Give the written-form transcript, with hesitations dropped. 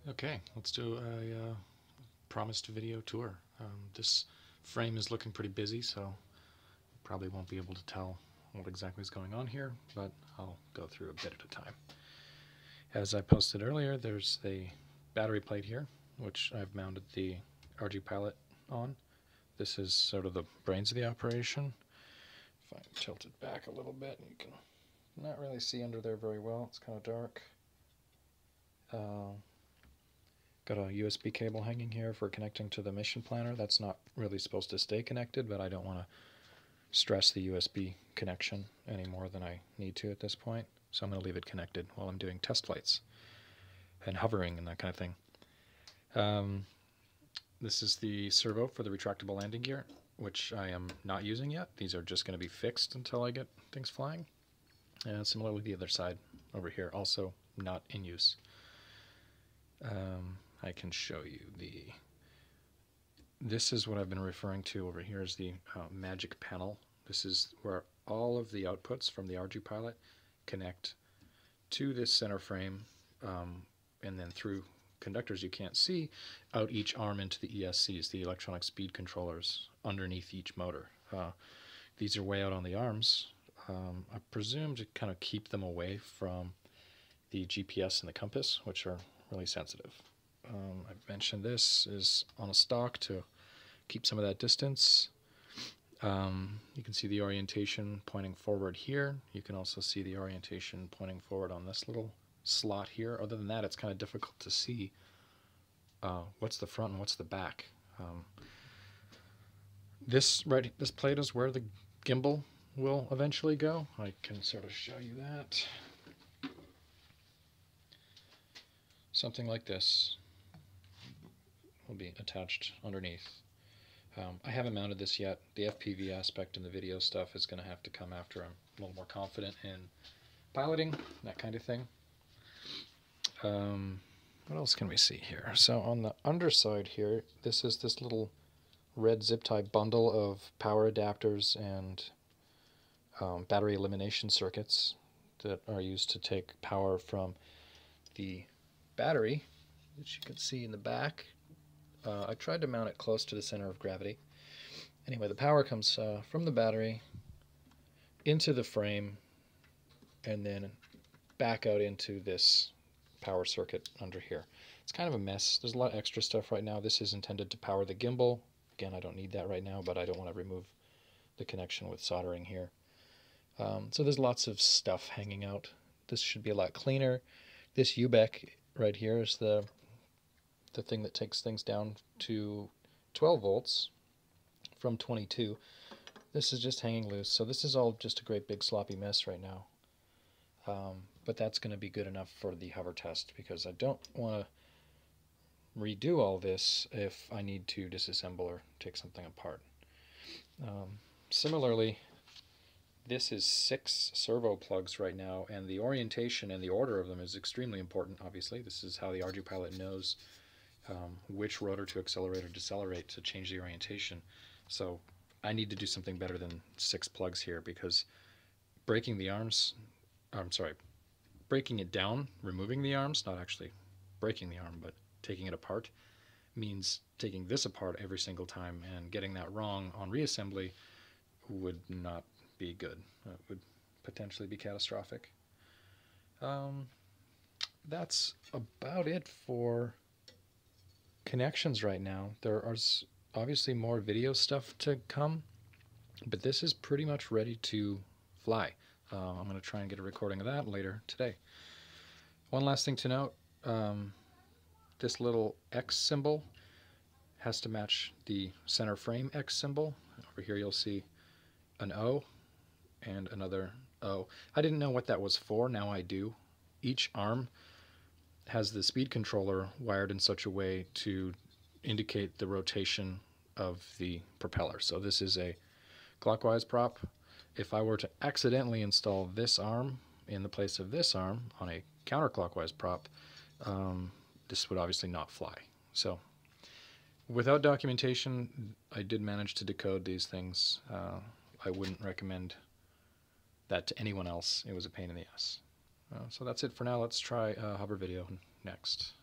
Okay, let's do a promised video tour. This frame is looking pretty busy, so probably won't be able to tell what exactly is going on here, but I'll go through a bit at a time. As I posted earlier, there's the battery plate here, which I've mounted the RCTimer on. This is sort of the brains of the operation. If I tilt it back a little bit, you can not really see under there very well. It's kind of dark. Got a USB cable hanging here for connecting to the mission planner. That's not really supposed to stay connected, but I don't want to stress the USB connection any more than I need to at this point. So I'm going to leave it connected while I'm doing test flights and hovering and that kind of thing. This is the servo for the retractable landing gear, which I am not using yet. These are just going to be fixed until I get things flying. And similarly, the other side over here, also not in use. I can show you this is what I've been referring to over here as the magic panel. This is where all of the outputs from the RCTimer connect to this center frame, and then through conductors you can't see, out each arm into the ESCs, the electronic speed controllers, underneath each motor. These are way out on the arms, I presume to kind of keep them away from the GPS and the compass, which are really sensitive. I've mentioned this is on a stock to keep some of that distance. You can see the orientation pointing forward here. You can also see the orientation pointing forward on this little slot here. Other than that, it's kind of difficult to see what's the front and what's the back. This plate is where the gimbal will eventually go. I can sort of show you that. Something like this will be attached underneath. I haven't mounted this yet. The FPV aspect and the video stuff is going to have to come after I'm a little more confident in piloting, that kind of thing. What else can we see here? So on the underside here, this is this little red zip tie bundle of power adapters and battery elimination circuits that are used to take power from the battery, which you can see in the back. I tried to mount it close to the center of gravity. Anyway, the power comes from the battery into the frame and then back out into this power circuit under here. It's kind of a mess. There's a lot of extra stuff right now. This is intended to power the gimbal. Again, I don't need that right now, but I don't want to remove the connection with soldering here. So there's lots of stuff hanging out. This should be a lot cleaner. This UBEC right here is the thing that takes things down to 12 volts from 22. This is just hanging loose, so this is all just a great big sloppy mess right now. But that's going to be good enough for the hover test, because I don't want to redo all this if I need to disassemble or take something apart. Similarly, this is 6 servo plugs right now, and the orientation and the order of them is extremely important, obviously. This is how the RCTimer knows which rotor to accelerate or decelerate to change the orientation. So I need to do something better than 6 plugs here, because breaking the arms, breaking it down, removing the arms, not actually breaking the arm, but taking it apart, means taking this apart every single time, and getting that wrong on reassembly would not be good. It would potentially be catastrophic. That's about it for connections right now. There are obviously more video stuff to come, but this is pretty much ready to fly. I'm going to try and get a recording of that later today. One last thing to note, this little X symbol has to match the center frame X symbol. Over here you'll see an O and another O. I didn't know what that was for, now I do. Each arm has the speed controller wired in such a way to indicate the rotation of the propeller. So this is a clockwise prop. If I were to accidentally install this arm in the place of this arm on a counterclockwise prop, this would obviously not fly. So without documentation, I did manage to decode these things. I wouldn't recommend that to anyone else. It was a pain in the ass. So that's it for now. Let's try a hover video next.